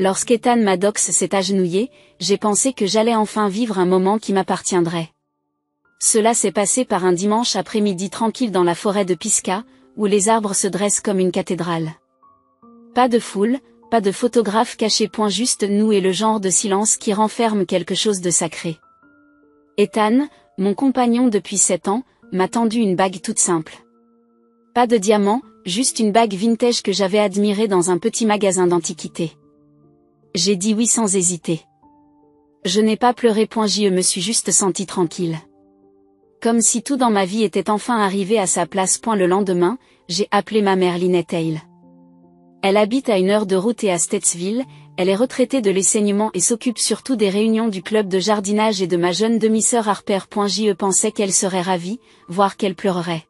Lorsqu'Ethan Maddox s'est agenouillé, j'ai pensé que j'allais enfin vivre un moment qui m'appartiendrait. Cela s'est passé par un dimanche après-midi tranquille dans la forêt de Pisca, où les arbres se dressent comme une cathédrale. Pas de foule, pas de photographe caché, juste nous et le genre de silence qui renferme quelque chose de sacré. Ethan, mon compagnon depuis 7 ans, m'a tendu une bague toute simple. Pas de diamant, juste une bague vintage que j'avais admirée dans un petit magasin d'antiquités. J'ai dit oui sans hésiter. Je n'ai pas pleuré, je me suis juste senti tranquille. Comme si tout dans ma vie était enfin arrivé à sa place. Le lendemain, j'ai appelé ma mère Lynette Hale. Elle habite à 1 heure de route et à Statesville, elle est retraitée de l'enseignement et s'occupe surtout des réunions du club de jardinage et de ma jeune demi-sœur Harper. Je pensais qu'elle serait ravie, voire qu'elle pleurerait.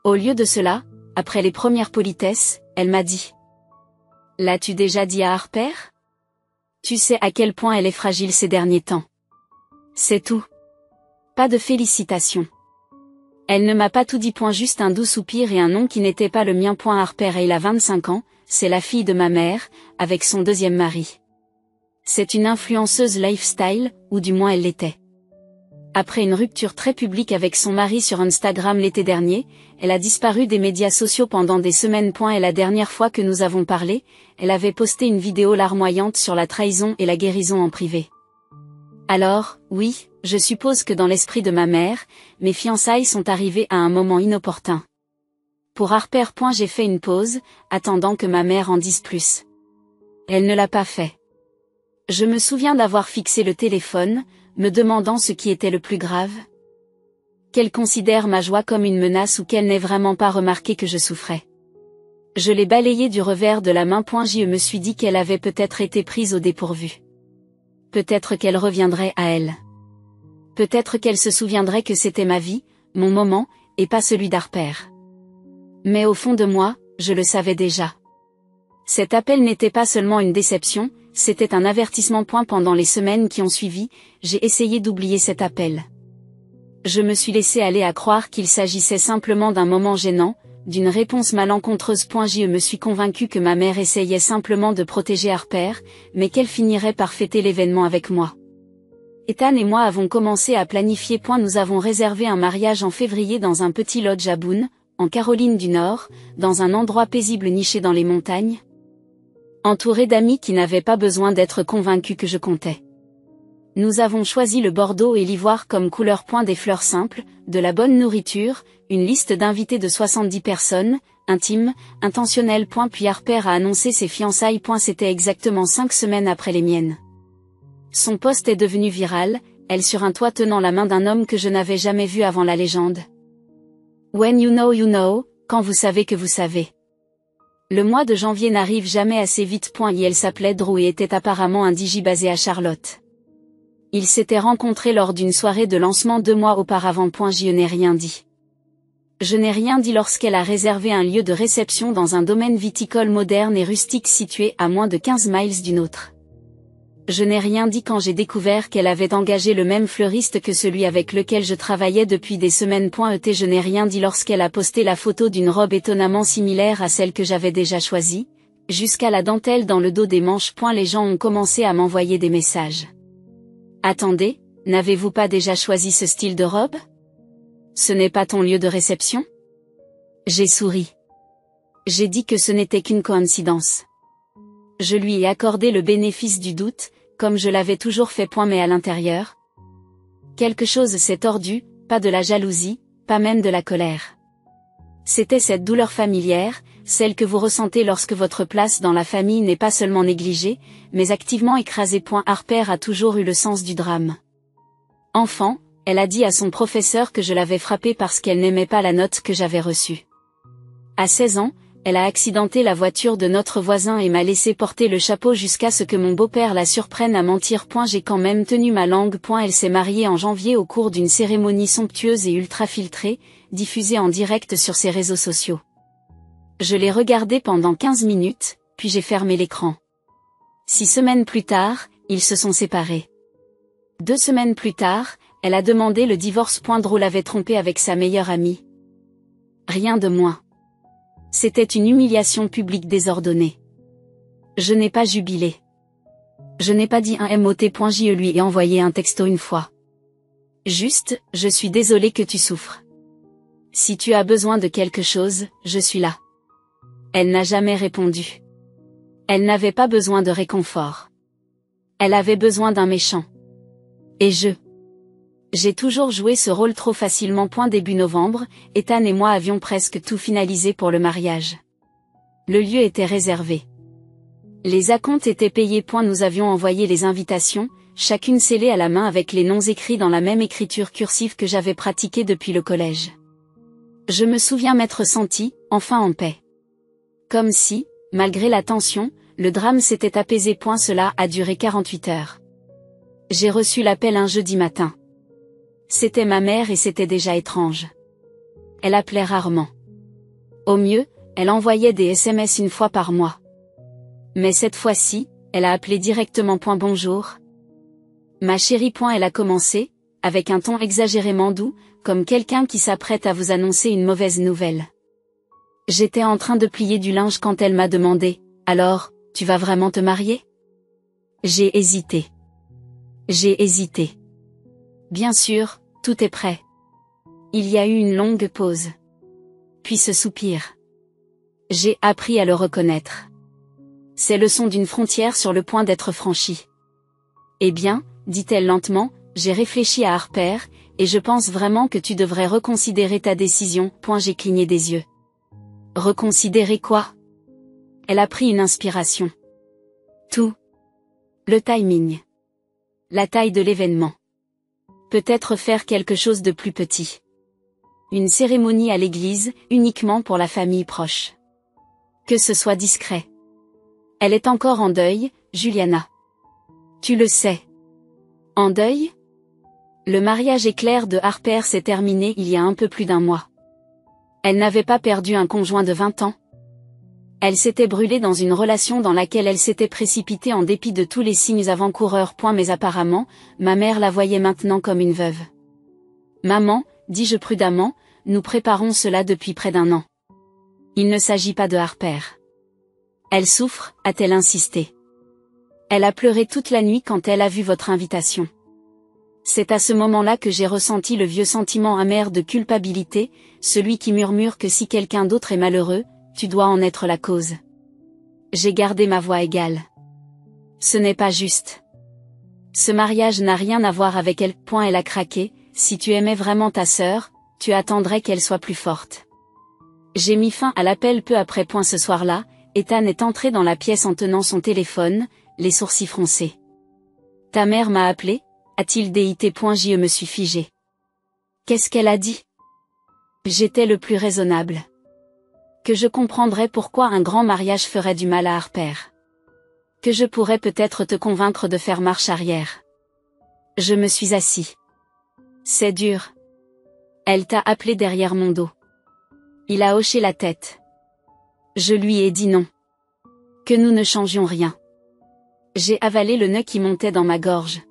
Au lieu de cela, après les premières politesses, elle m'a dit. L'as-tu déjà dit à Harper? Tu sais à quel point elle est fragile ces derniers temps. C'est tout. Pas de félicitations. Elle ne m'a pas tout dit. Juste un doux soupir et un nom qui n'était pas le mien. Harper Hale a 25 ans, c'est la fille de ma mère, avec son deuxième mari. C'est une influenceuse lifestyle, ou du moins elle l'était. Après une rupture très publique avec son mari sur Instagram l'été dernier, elle a disparu des médias sociaux pendant des semaines. Et la dernière fois que nous avons parlé, elle avait posté une vidéo larmoyante sur la trahison et la guérison en privé. Alors, oui, je suppose que dans l'esprit de ma mère, mes fiançailles sont arrivées à un moment inopportun. Pour Harper. J'ai fait une pause, attendant que ma mère en dise plus. Elle ne l'a pas fait. Je me souviens d'avoir fixé le téléphone, me demandant ce qui était le plus grave. Qu'elle considère ma joie comme une menace ou qu'elle n'ait vraiment pas remarqué que je souffrais. Je l'ai balayée du revers de la main. Je me suis dit qu'elle avait peut-être été prise au dépourvu. Peut-être qu'elle reviendrait à elle. Peut-être qu'elle se souviendrait que c'était ma vie, mon moment, et pas celui d'Harper. Mais au fond de moi, je le savais déjà. Cet appel n'était pas seulement une déception, c'était un avertissement. Pendant les semaines qui ont suivi, j'ai essayé d'oublier cet appel. Je me suis laissé aller à croire qu'il s'agissait simplement d'un moment gênant, d'une réponse malencontreuse. Je me suis convaincu que ma mère essayait simplement de protéger Harper, mais qu'elle finirait par fêter l'événement avec moi. Ethan et moi avons commencé à planifier. Nous avons réservé un mariage en février dans un petit lodge à Boone, en Caroline du Nord, dans un endroit paisible niché dans les montagnes. Entouré d'amis qui n'avaient pas besoin d'être convaincus que je comptais. Nous avons choisi le bordeaux et l'ivoire comme couleur. Des fleurs simples, de la bonne nourriture, une liste d'invités de 70 personnes, intime, intentionnelle. Puis Harper a annoncé ses fiançailles. C'était exactement 5 semaines après les miennes. Son post est devenu viral, elle sur un toit tenant la main d'un homme que je n'avais jamais vu avant. La légende. When you know, quand vous savez que vous savez. Le mois de janvier n'arrive jamais assez vite. Elle s'appelait Drew et était apparemment un DJ basé à Charlotte. Ils s'étaient rencontrés lors d'une soirée de lancement 2 mois auparavant. Je n'ai rien dit. Je n'ai rien dit lorsqu'elle a réservé un lieu de réception dans un domaine viticole moderne et rustique situé à moins de 15 miles d'une autre. Je n'ai rien dit quand j'ai découvert qu'elle avait engagé le même fleuriste que celui avec lequel je travaillais depuis des semaines. Je n'ai rien dit lorsqu'elle a posté la photo d'une robe étonnamment similaire à celle que j'avais déjà choisie, jusqu'à la dentelle dans le dos des manches. Les gens ont commencé à m'envoyer des messages. Attendez, n'avez-vous pas déjà choisi ce style de robe? Ce n'est pas ton lieu de réception? J'ai souri. J'ai dit que ce n'était qu'une coïncidence. Je lui ai accordé le bénéfice du doute, comme je l'avais toujours fait. Mais à l'intérieur, quelque chose s'est tordu, pas de la jalousie, pas même de la colère. C'était cette douleur familière, celle que vous ressentez lorsque votre place dans la famille n'est pas seulement négligée, mais activement écrasée. Harper a toujours eu le sens du drame. Enfant, elle a dit à son professeur que je l'avais frappée parce qu'elle n'aimait pas la note que j'avais reçue. À 16 ans, elle a accidenté la voiture de notre voisin et m'a laissé porter le chapeau jusqu'à ce que mon beau-père la surprenne à mentir. J'ai quand même tenu ma langue. Elle s'est mariée en janvier au cours d'une cérémonie somptueuse et ultra filtrée, diffusée en direct sur ses réseaux sociaux. Je l'ai regardée pendant 15 minutes, puis j'ai fermé l'écran. 6 semaines plus tard, ils se sont séparés. 2 semaines plus tard, elle a demandé le divorce. Drew l'avait trompée avec sa meilleure amie. Rien de moins. C'était une humiliation publique désordonnée. Je n'ai pas jubilé. Je n'ai pas dit un mot.je lui ai envoyé un texto une fois. Juste, je suis désolée que tu souffres. Si tu as besoin de quelque chose, je suis là. Elle n'a jamais répondu. Elle n'avait pas besoin de réconfort. Elle avait besoin d'un méchant. Et j'ai toujours joué ce rôle trop facilement. Début novembre, Ethan et moi avions presque tout finalisé pour le mariage. Le lieu était réservé. Les acomptes étaient payés. Nous avions envoyé les invitations, chacune scellée à la main avec les noms écrits dans la même écriture cursive que j'avais pratiquée depuis le collège. Je me souviens m'être sentie, enfin en paix. Comme si, malgré la tension, le drame s'était apaisé. Cela a duré 48 heures. J'ai reçu l'appel un jeudi matin. C'était ma mère et c'était déjà étrange. Elle appelait rarement. Au mieux, elle envoyait des SMS une fois par mois. Mais cette fois-ci, elle a appelé directement. Bonjour. Ma chérie. Elle a commencé, avec un ton exagérément doux, comme quelqu'un qui s'apprête à vous annoncer une mauvaise nouvelle. J'étais en train de plier du linge quand elle m'a demandé, « Alors, tu vas vraiment te marier ?» J'ai hésité. Bien sûr, tout est prêt. Il y a eu une longue pause. Puis ce soupir. J'ai appris à le reconnaître. C'est le son d'une frontière sur le point d'être franchie. Eh bien, dit-elle lentement, j'ai réfléchi à Harper, et je pense vraiment que tu devrais reconsidérer ta décision. J'ai cligné des yeux. Reconsidérer quoi? Elle a pris une inspiration. Tout. Le timing. La taille de l'événement. Peut-être faire quelque chose de plus petit. Une cérémonie à l'église, uniquement pour la famille proche. Que ce soit discret. Elle est encore en deuil, Juliana. Tu le sais. En deuil? Le mariage éclair de Harper s'est terminé il y a un peu plus d'un mois. Elle n'avait pas perdu un conjoint de 20 ans. Elle s'était brûlée dans une relation dans laquelle elle s'était précipitée en dépit de tous les signes avant-coureurs. Mais apparemment, ma mère la voyait maintenant comme une veuve. Maman, dis-je prudemment, nous préparons cela depuis près d'un an. Il ne s'agit pas de Harper. Elle souffre, a-t-elle insisté. Elle a pleuré toute la nuit quand elle a vu votre invitation. C'est à ce moment-là que j'ai ressenti le vieux sentiment amer de culpabilité, celui qui murmure que si quelqu'un d'autre est malheureux, tu dois en être la cause. J'ai gardé ma voix égale. Ce n'est pas juste. Ce mariage n'a rien à voir avec elle. Elle a craqué, si tu aimais vraiment ta sœur, tu attendrais qu'elle soit plus forte. J'ai mis fin à l'appel peu après. Ce soir-là, Ethan est entré dans la pièce en tenant son téléphone, les sourcils froncés. Ta mère m'a appelé, a-t-il dit. Je me suis figée. Qu'est-ce qu'elle a dit? J'étais le plus raisonnable. Que je comprendrais pourquoi un grand mariage ferait du mal à Harper. Que je pourrais peut-être te convaincre de faire marche arrière. Je me suis assis. C'est dur. Elle t'a appelé derrière mon dos. Il a hoché la tête. Je lui ai dit non. Que nous ne changions rien. J'ai avalé le nœud qui montait dans ma gorge.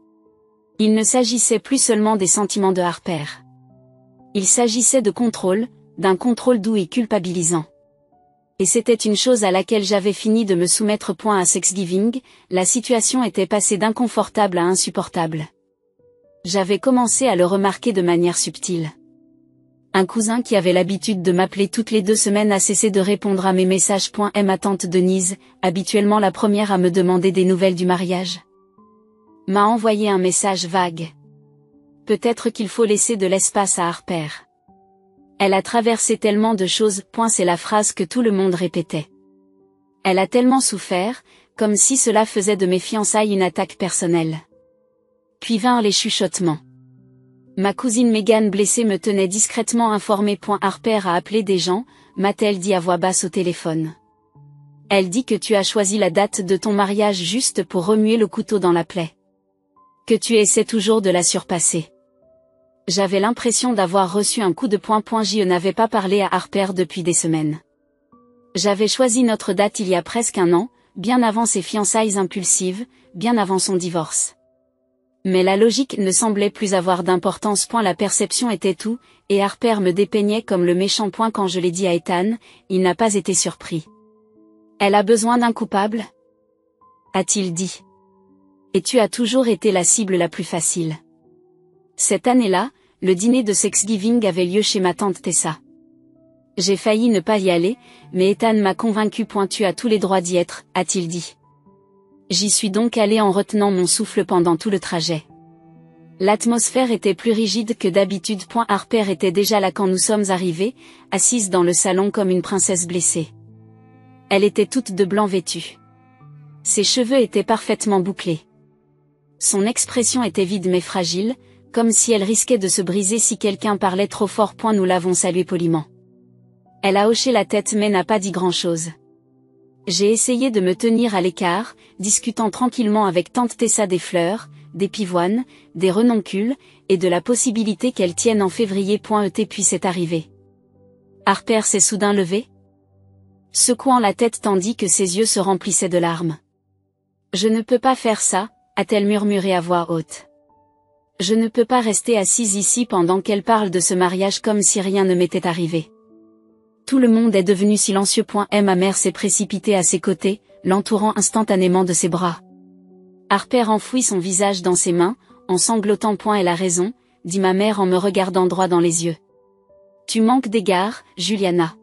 Il ne s'agissait plus seulement des sentiments de Harper. Il s'agissait de contrôle, d'un contrôle doux et culpabilisant. Et c'était une chose à laquelle j'avais fini de me soumettre. À Thanksgiving, la situation était passée d'inconfortable à insupportable. J'avais commencé à le remarquer de manière subtile. Un cousin qui avait l'habitude de m'appeler toutes les 2 semaines a cessé de répondre à mes messages. Ma tante Denise, habituellement la première à me demander des nouvelles du mariage, m'a envoyé un message vague. Peut-être qu'il faut laisser de l'espace à Harper. Elle a traversé tellement de choses. C'est la phrase que tout le monde répétait. Elle a tellement souffert, comme si cela faisait de mes fiançailles une attaque personnelle. Puis vinrent les chuchotements. Ma cousine Megan blessée me tenait discrètement informée. Harper a appelé des gens, m'a-t-elle dit à voix basse au téléphone. Elle dit que tu as choisi la date de ton mariage juste pour remuer le couteau dans la plaie. Que tu essaies toujours de la surpasser. J'avais l'impression d'avoir reçu un coup de poing. Je n'avais pas parlé à Harper depuis des semaines. J'avais choisi notre date il y a presque un an, bien avant ses fiançailles impulsives, bien avant son divorce. Mais la logique ne semblait plus avoir d'importance. La perception était tout, et Harper me dépeignait comme le méchant. Quand je l'ai dit à Ethan, il n'a pas été surpris. Elle a besoin d'un coupable? A-t-il dit. Et tu as toujours été la cible la plus facile. Cette année-là, le dîner de Thanksgiving avait lieu chez ma tante Tessa. J'ai failli ne pas y aller, mais Ethan m'a convaincu. Tu as tous les droits d'y être, a-t-il dit. J'y suis donc allée en retenant mon souffle pendant tout le trajet. L'atmosphère était plus rigide que d'habitude. Harper était déjà là quand nous sommes arrivés, assise dans le salon comme une princesse blessée. Elle était toute de blanc vêtue. Ses cheveux étaient parfaitement bouclés. Son expression était vide mais fragile, comme si elle risquait de se briser si quelqu'un parlait trop fort. Nous l'avons saluée poliment. Elle a hoché la tête mais n'a pas dit grand-chose. J'ai essayé de me tenir à l'écart, discutant tranquillement avec tante Tessa des fleurs, des pivoines, des renoncules, et de la possibilité qu'elle tienne en février. Puis c'est arrivé. Harper s'est soudain levée, secouant la tête tandis que ses yeux se remplissaient de larmes. « Je ne peux pas faire ça », a-t-elle murmuré à voix haute. « Je ne peux pas rester assise ici pendant qu'elle parle de ce mariage comme si rien ne m'était arrivé. » Tout le monde est devenu silencieux. Ma mère s'est précipitée à ses côtés, l'entourant instantanément de ses bras. Harper enfouit son visage dans ses mains, en sanglotant. Elle a raison, dit ma mère en me regardant droit dans les yeux. Tu manques d'égard, Juliana.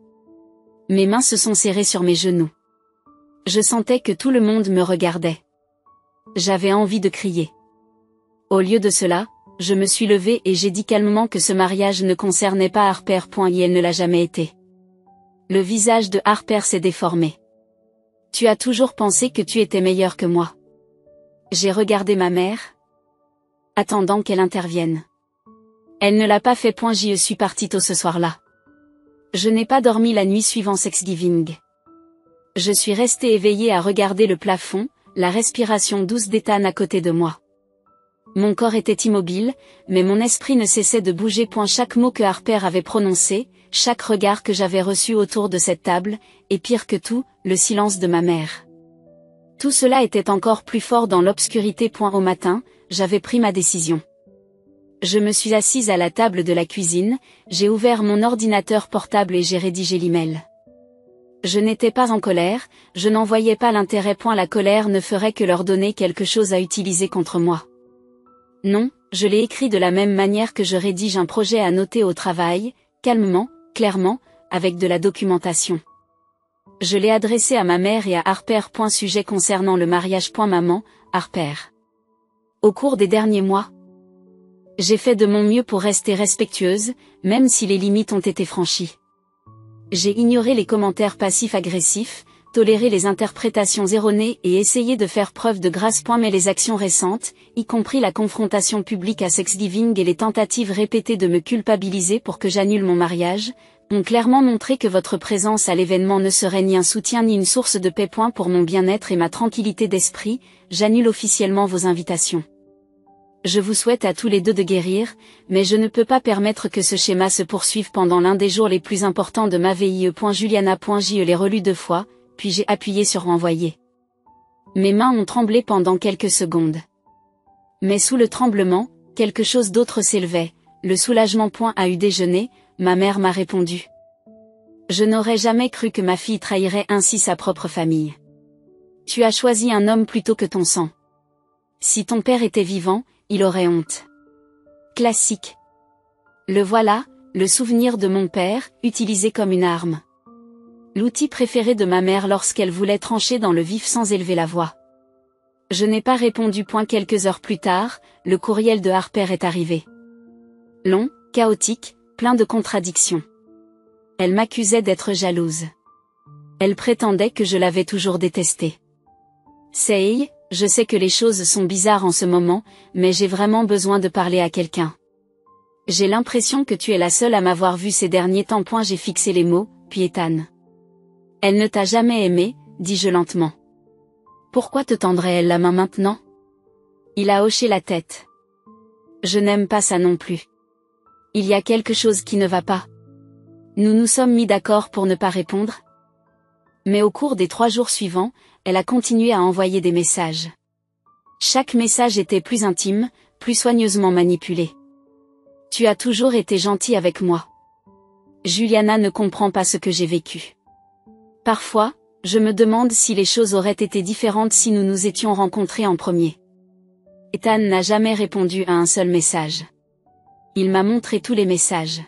Mes mains se sont serrées sur mes genoux. Je sentais que tout le monde me regardait. J'avais envie de crier. Au lieu de cela, je me suis levée et j'ai dit calmement que ce mariage ne concernait pas Harper. Et elle ne l'a jamais été. Le visage de Harper s'est déformé. Tu as toujours pensé que tu étais meilleure que moi. J'ai regardé ma mère, attendant qu'elle intervienne. Elle ne l'a pas fait. Je suis partie tôt ce soir-là. Je n'ai pas dormi la nuit suivant Thanksgiving. Je suis restée éveillée à regarder le plafond, la respiration douce d'Ethan à côté de moi. Mon corps était immobile, mais mon esprit ne cessait de bouger. Chaque mot que Harper avait prononcé, chaque regard que j'avais reçu autour de cette table, et pire que tout, le silence de ma mère. Tout cela était encore plus fort dans l'obscurité. Au matin, j'avais pris ma décision. Je me suis assise à la table de la cuisine, j'ai ouvert mon ordinateur portable et j'ai rédigé l'email. Je n'étais pas en colère, je n'en voyais pas l'intérêt. La colère ne ferait que leur donner quelque chose à utiliser contre moi. Non, je l'ai écrit de la même manière que je rédige un projet à noter au travail, calmement, clairement, avec de la documentation. Je l'ai adressé à ma mère et à Harper. Sujet concernant le mariage. Maman, Harper. Au cours des derniers mois, j'ai fait de mon mieux pour rester respectueuse, même si les limites ont été franchies. J'ai ignoré les commentaires passifs-agressifs, toléré les interprétations erronées et essayé de faire preuve de grâce. Mais les actions récentes, y compris la confrontation publique à Thanksgiving et les tentatives répétées de me culpabiliser pour que j'annule mon mariage, ont clairement montré que votre présence à l'événement ne serait ni un soutien ni une source de paix. Pour mon bien-être et ma tranquillité d'esprit, j'annule officiellement vos invitations. Je vous souhaite à tous les deux de guérir, mais je ne peux pas permettre que ce schéma se poursuive pendant l'un des jours les plus importants de ma vie. Juliana. Je l'ai relu 2 fois, puis j'ai appuyé sur envoyer. Mes mains ont tremblé pendant quelques secondes. Mais sous le tremblement, quelque chose d'autre s'élevait, le soulagement. A eu déjeuné, ma mère m'a répondu. Je n'aurais jamais cru que ma fille trahirait ainsi sa propre famille. Tu as choisi un homme plutôt que ton sang. Si ton père était vivant, il aurait honte. Classique. Le voilà, le souvenir de mon père, utilisé comme une arme. L'outil préféré de ma mère lorsqu'elle voulait trancher dans le vif sans élever la voix. Je n'ai pas répondu. Quelques heures plus tard, le courriel de Harper est arrivé. Long, chaotique, plein de contradictions. Elle m'accusait d'être jalouse. Elle prétendait que je l'avais toujours détestée. Say, je sais que les choses sont bizarres en ce moment, mais j'ai vraiment besoin de parler à quelqu'un. J'ai l'impression que tu es la seule à m'avoir vue ces derniers temps. J'ai fixé les mots, puis Ethan. Elle ne t'a jamais aimé, dis-je lentement. Pourquoi te tendrait-elle la main maintenant? Il a hoché la tête. Je n'aime pas ça non plus. Il y a quelque chose qui ne va pas. Nous nous sommes mis d'accord pour ne pas répondre. Mais au cours des 3 jours suivants, elle a continué à envoyer des messages. Chaque message était plus intime, plus soigneusement manipulé. Tu as toujours été gentil avec moi. Juliana ne comprend pas ce que j'ai vécu. Parfois, je me demande si les choses auraient été différentes si nous nous étions rencontrés en premier. Ethan n'a jamais répondu à un seul message. Il m'a montré tous les messages.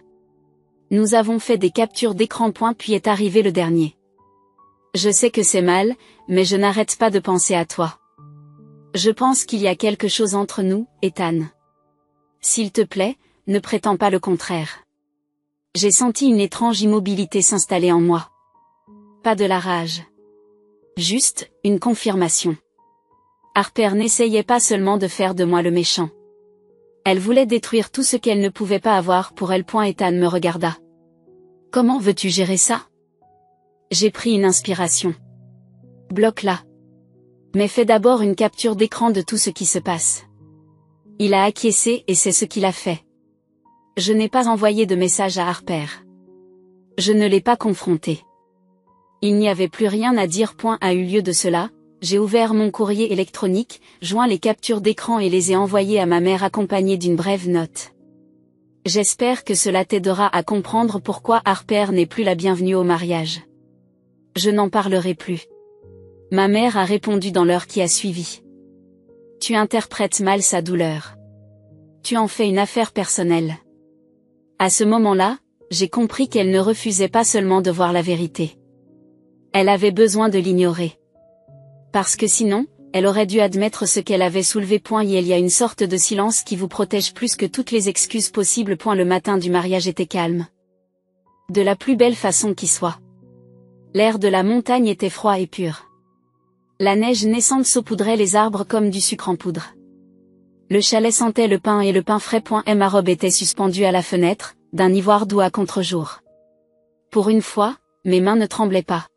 Nous avons fait des captures d'écran puis est arrivé le dernier. Je sais que c'est mal, mais je n'arrête pas de penser à toi. Je pense qu'il y a quelque chose entre nous, Ethan. S'il te plaît, ne prétends pas le contraire. J'ai senti une étrange immobilité s'installer en moi. Pas de la rage. Juste, une confirmation. Harper n'essayait pas seulement de faire de moi le méchant. Elle voulait détruire tout ce qu'elle ne pouvait pas avoir pour elle. Ethan me regarda. Comment veux-tu gérer ça? J'ai pris une inspiration. Bloque-la. Mais fais d'abord une capture d'écran de tout ce qui se passe. Il a acquiescé et c'est ce qu'il a fait. Je n'ai pas envoyé de message à Harper. Je ne l'ai pas confronté. Il n'y avait plus rien à dire. A eu lieu de cela, j'ai ouvert mon courrier électronique, joint les captures d'écran et les ai envoyées à ma mère accompagnées d'une brève note. J'espère que cela t'aidera à comprendre pourquoi Harper n'est plus la bienvenue au mariage. Je n'en parlerai plus. Ma mère a répondu dans l'heure qui a suivi. Tu interprètes mal sa douleur. Tu en fais une affaire personnelle. À ce moment-là, j'ai compris qu'elle ne refusait pas seulement de voir la vérité. Elle avait besoin de l'ignorer. Parce que sinon, elle aurait dû admettre ce qu'elle avait soulevé. Il y a une sorte de silence qui vous protège plus que toutes les excuses possibles. Le matin du mariage était calme. De la plus belle façon qui soit. L'air de la montagne était froid et pur. La neige naissante saupoudrait les arbres comme du sucre en poudre. Le chalet sentait le pain et le pain frais. Ma robe était suspendue à la fenêtre, d'un ivoire doux à contre-jour. Pour une fois, mes mains ne tremblaient pas.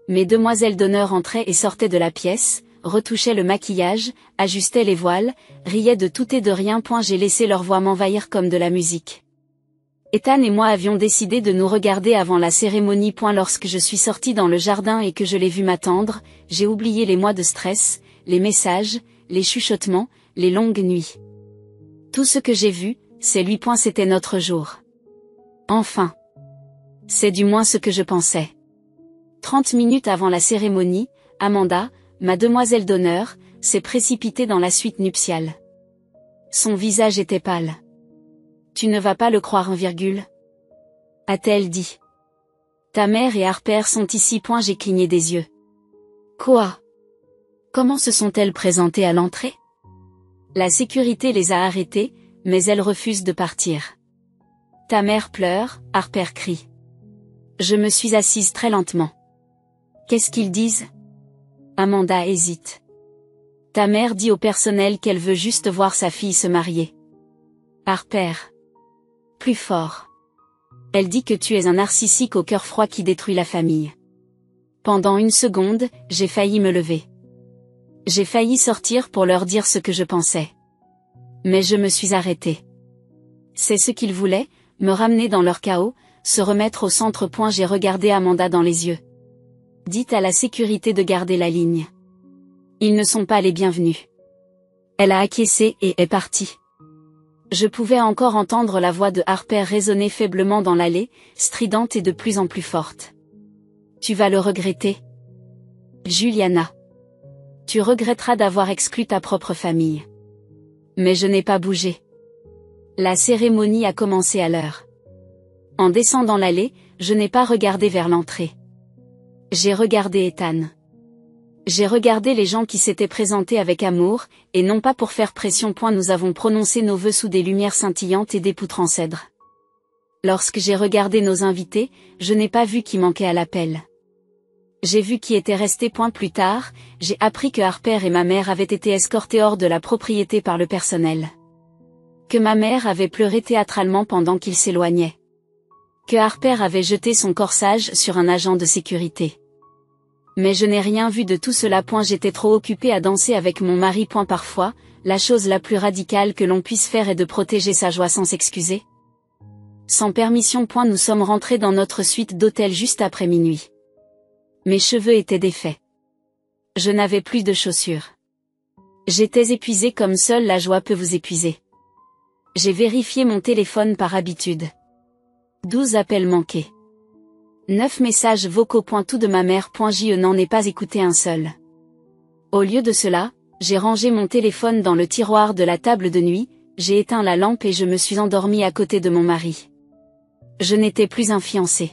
Mes demoiselles d'honneur entraient et sortaient de la pièce, retouchaient le maquillage, ajustaient les voiles, riaient de tout et de rien. J'ai laissé leur voix m'envahir comme de la musique. Ethan et moi avions décidé de nous regarder avant la cérémonie. Lorsque je suis sortie dans le jardin et que je l'ai vu m'attendre, j'ai oublié les mois de stress, les messages, les chuchotements, les longues nuits. Tout ce que j'ai vu, c'est lui. C'était notre jour. Enfin. C'est du moins ce que je pensais. 30 minutes avant la cérémonie, Amanda, ma demoiselle d'honneur, s'est précipitée dans la suite nuptiale. Son visage était pâle. Tu ne vas pas le croire, a-t-elle dit. Ta mère et Harper sont ici. J'ai cligné des yeux. Quoi? Comment se sont-elles présentées à l'entrée? La sécurité les a arrêtées, mais elles refusent de partir. Ta mère pleure, Harper crie. Je me suis assise très lentement. Qu'est-ce qu'ils disent? Amanda hésite. Ta mère dit au personnel qu'elle veut juste voir sa fille se marier. Harper. Plus fort. Elle dit que tu es un narcissique au cœur froid qui détruit la famille. Pendant une seconde, j'ai failli me lever. J'ai failli sortir pour leur dire ce que je pensais. Mais je me suis arrêtée. C'est ce qu'ils voulaient, me ramener dans leur chaos, se remettre au centre. J'ai regardé Amanda dans les yeux. Dites à la sécurité de garder la ligne. Ils ne sont pas les bienvenus. Elle a acquiescé et est partie. Je pouvais encore entendre la voix de Harper résonner faiblement dans l'allée, stridente et de plus en plus forte. Tu vas le regretter. Juliana. Tu regretteras d'avoir exclu ta propre famille. Mais je n'ai pas bougé. La cérémonie a commencé à l'heure. En descendant l'allée, je n'ai pas regardé vers l'entrée. J'ai regardé Ethan. J'ai regardé les gens qui s'étaient présentés avec amour, et non pas pour faire pression. Nous avons prononcé nos vœux sous des lumières scintillantes et des poutres en cèdre. Lorsque j'ai regardé nos invités, je n'ai pas vu qui manquait à l'appel. J'ai vu qui était resté. Plus tard, j'ai appris que Harper et ma mère avaient été escortés hors de la propriété par le personnel. Que ma mère avait pleuré théâtralement pendant qu'ils s'éloignaient. Que Harper avait jeté son corsage sur un agent de sécurité. Mais je n'ai rien vu de tout cela. J'étais trop occupée à danser avec mon mari. Parfois, la chose la plus radicale que l'on puisse faire est de protéger sa joie sans s'excuser. Sans permission. Nous sommes rentrés dans notre suite d'hôtel juste après minuit. Mes cheveux étaient défaits. Je n'avais plus de chaussures. J'étais épuisée comme seule la joie peut vous épuiser. J'ai vérifié mon téléphone par habitude. 12 appels manqués. 9 messages vocaux. Tout de ma mère. Je n'en ai pas écouté un seul. Au lieu de cela, J'ai rangé mon téléphone dans le tiroir de la table de nuit, j'ai éteint la lampe et je me suis endormie à côté de mon mari. Je n'étais plus un fiancé.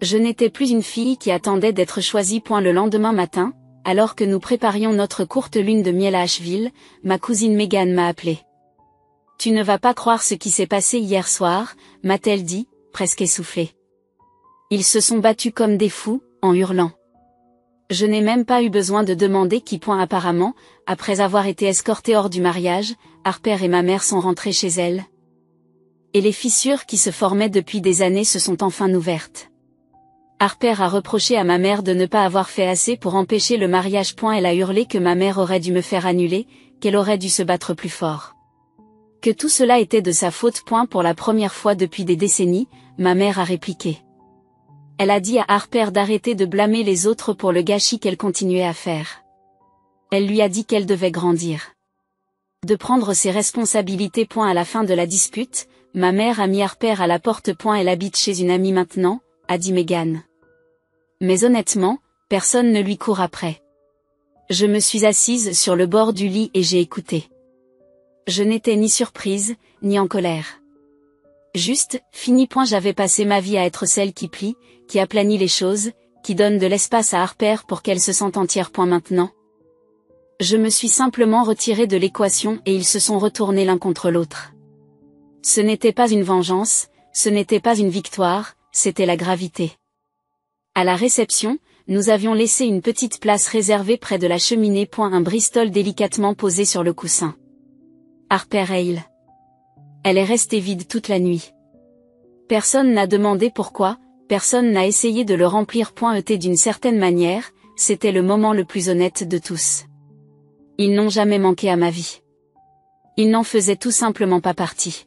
Je n'étais plus une fille qui attendait d'être choisie. Le lendemain matin, alors que nous préparions notre courte lune de miel à Asheville, ma cousine Megan m'a appelé. « Tu ne vas pas croire ce qui s'est passé hier soir », m'a-t-elle dit, presque essoufflée. Ils se sont battus comme des fous, en hurlant. Je n'ai même pas eu besoin de demander qui. Apparemment, après avoir été escortés hors du mariage, Harper et ma mère sont rentrés chez elles. Et les fissures qui se formaient depuis des années se sont enfin ouvertes. Harper a reproché à ma mère de ne pas avoir fait assez pour empêcher le mariage. Elle a hurlé que ma mère aurait dû me faire annuler, qu'elle aurait dû se battre plus fort. Que tout cela était de sa faute. Pour la première fois depuis des décennies, ma mère a répliqué. Elle a dit à Harper d'arrêter de blâmer les autres pour le gâchis qu'elle continuait à faire. Elle lui a dit qu'elle devait grandir. De prendre ses responsabilités. À la fin de la dispute, ma mère a mis Harper à la porte. Elle habite chez une amie maintenant, a dit Megan. Mais honnêtement, personne ne lui court après. Je me suis assise sur le bord du lit et j'ai écouté. Je n'étais ni surprise, ni en colère. Juste, fini. J'avais passé ma vie à être celle qui plie, qui aplanit les choses, qui donne de l'espace à Harper pour qu'elle se sente entière. Maintenant. Je me suis simplement retirée de l'équation et ils se sont retournés l'un contre l'autre. Ce n'était pas une vengeance, ce n'était pas une victoire, c'était la gravité. À la réception, nous avions laissé une petite place réservée près de la cheminée. Un Bristol délicatement posé sur le coussin. Harper Hale. Elle est restée vide toute la nuit. Personne n'a demandé pourquoi, personne n'a essayé de le remplir. D'une certaine manière, c'était le moment le plus honnête de tous. Ils n'ont jamais manqué à ma vie. Ils n'en faisaient tout simplement pas partie.